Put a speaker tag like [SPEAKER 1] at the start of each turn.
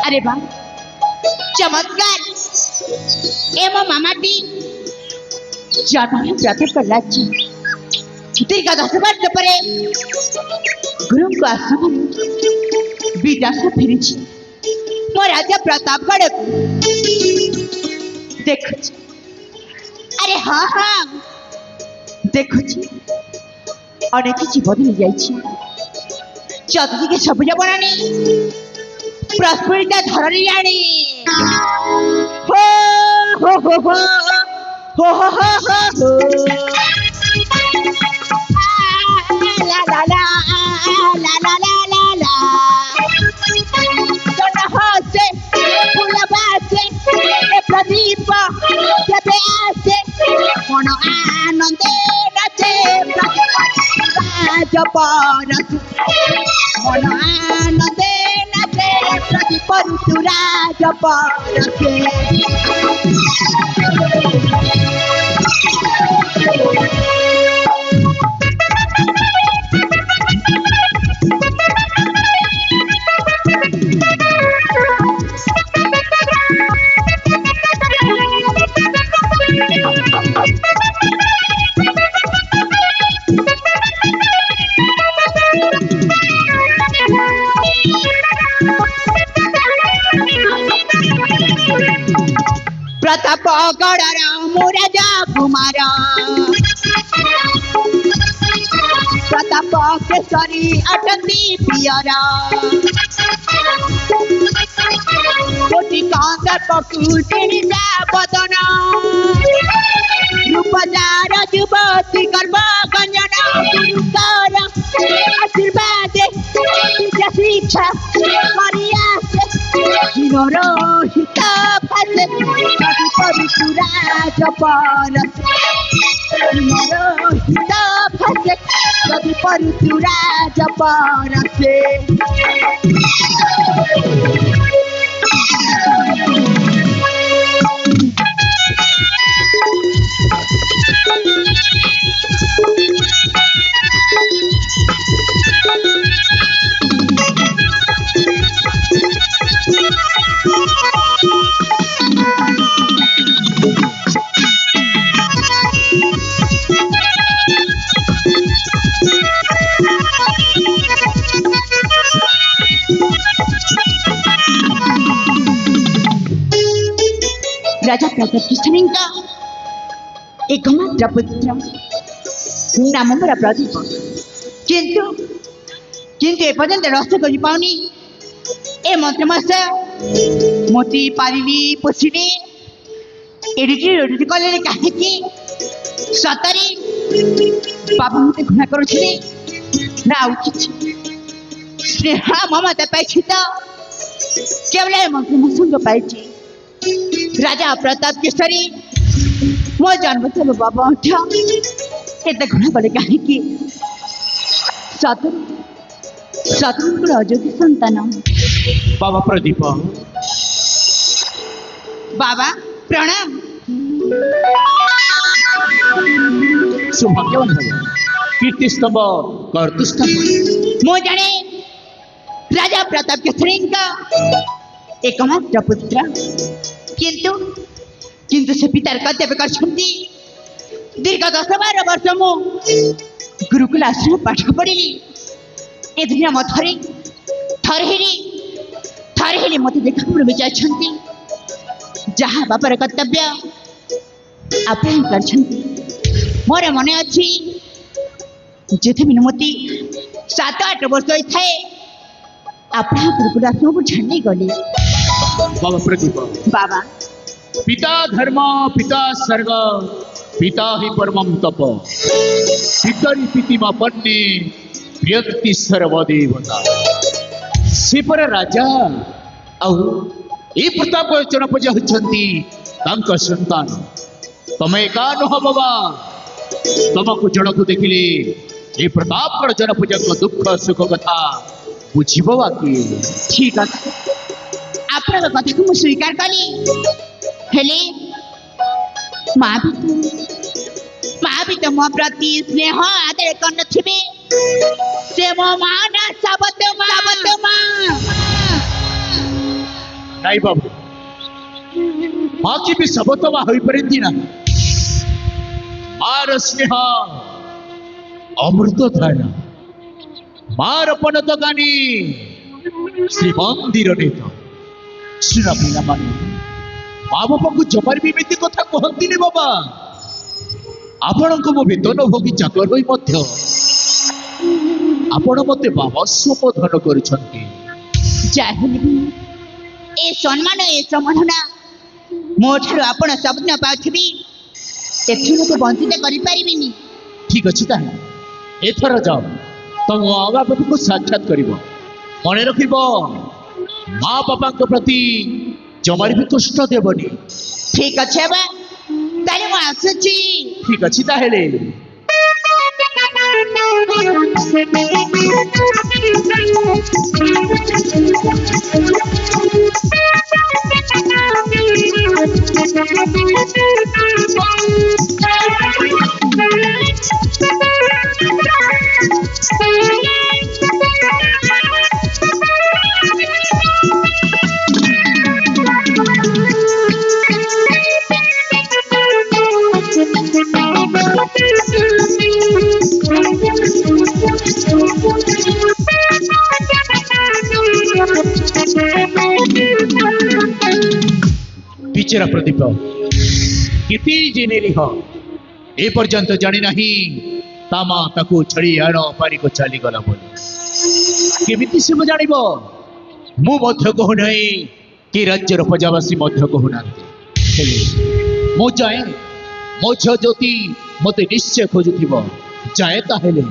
[SPEAKER 1] अरे वाह चमत्कार एवं मामाटी व्रत कला दीर्घ 10 वर्ष पर गुरु को आश्रम विदास फेरी मो राजा प्रतापगढ़ देखु अरे हाँ हाँ देखु अनेक जीवन हो जाए चतुर्दिके सबुज बनानी प्रस्फुटित धरणी राणी हो हो हो हो हो हो हो हो ला ला ला ला ला ला ला ला जन हसे फूल बासे प्रदीप जबे आसे मन आनंदे नाचे राज परस मन आनंदे नाचे प्रदीप ऋतुराज परसे प्रतापगढ़ राजा कुमार प्रताप केसरी अटंती पियर कोटि कांदर पकुटी बदन रूपदार युवती गर्भ गंजन गुरुकर आशीर्वाद शिक्षा हित फसे ऋतुराज परस हित फसे ऋतुराज परसे राजा प्रताप केसरी का एकमात्र पुत्र नाम मोर प्रदीप किंतु किंतु एपर्यंत रस्त कर पाऊनी ए मंत्रमस मोती पारिली पोषिली एडिटी कले कहीं सतरी बाबा मत घृणा करुले ना स्नेह ममता पाई तो केवल मंत्रमस पाई राजा प्रताप केसरी मो जन्म से बाबा एत घृणा कले कहीं सतुर अयोग्य संतान
[SPEAKER 2] बाबा प्रदीप
[SPEAKER 1] बाबा प्रणाम
[SPEAKER 2] सौभाग्यवान कीर्तिस्तंभ कर्तुस्तंभ
[SPEAKER 1] मो जाने राजा प्रताप केसरी का एकमात्र पुत्र किंतु किंतु से पितार कर्तव्य कर दीर्घ 10-12 वर्ष मु गुरुकुल आश्रम पाठ पढ़ी ए दुनिया मथरे ଥରେ ହେଲେ ମତେ ଦେଖା ପୂର୍ବରୁ ଯାଇଛନ୍ତି ଯାହା ବାପାର କର୍ତ୍ତବ୍ୟ ଆପଣ କରିଛନ୍ତି। ମୋର ମନେ ଅଛି ଯେତେବେଳେ ମୋତେ 7-8 ବର୍ଷ ହୋଇଥାଏ ଆପଣଙ୍କ କୁକୁଡ଼ାକୁ ଛାଡ଼ି ଗଲି।
[SPEAKER 2] बाबा प्रदीप
[SPEAKER 1] ବାବା
[SPEAKER 2] पिता धर्म पिता सर्ग पिता ही परमं तप पितरी पितिमा पन्ने व्यक्ति सर्वदेवता सेपर राजा आउ ए प्रताप जनपजा होती संतान तमे एका नुह बाबा तुमको जनक देखिले ए प्रताप जनपूजा दुख सुख कथा बुझीब बाकी
[SPEAKER 1] ठीक ଅଛି ଆପଣଙ୍କ କଥାକୁ ମୁଁ ସ୍ୱୀକାର କଲି। ହେଲେ ମା ବି ତ ମୋ ପ୍ରତି ସ୍ନେହ ଆଦର କରିନଥିବେ। ସେ ମୋ ମା ନା ସାବତ ମା।
[SPEAKER 2] नहीं बाबू माँ की भी सबत माँ हो पारती ना मार स्नेह अमृत धारा मार पनत गानी श्री मंदिर नेत सुना पिला माने माँ बापा को जमार भी एमती कथा कहती बाबा आपण को मो वेतन भोगी चाकर होई मध्य आपण मते बाबा संबोधन करुछंती
[SPEAKER 1] ଯାହେଲେ ବି ଏ ସମ୍ମାନ ଏ ସମ୍ବର୍ଦ୍ଧନା ମୋ ଠାରୁ ଆପଣ ସବୁଦିନ ପାଉଥିବେ ଏଥିରୁ ମୋତେ ବଞ୍ଚିତ କରିପାରିବିନି।
[SPEAKER 2] ठीक अच्छे ताहे एथर जाओ तुम माँ बापा को साक्षात कर मन रख माँ बापा प्रति जमार भी कष्ट देवनी।
[SPEAKER 1] ଠିକ ଅଛି ବାବା ତାହେଲେ ମୁଁ ଆସୁଛି।
[SPEAKER 2] ठीक अच्छे ताहे बिचरा प्रदीप किति जिनेली हो ए पर्यंत जानी नहीं तामा ताकू छड़ी आण पारी को चली गला बोली केमिति से जानिबो मु मध्य कहू नहीं कि राज्यर प्रजावासी मध्य कहू नांती मु जाए मो झ ज्योति मते निश्चय खोजुथिबो जाए ताहेले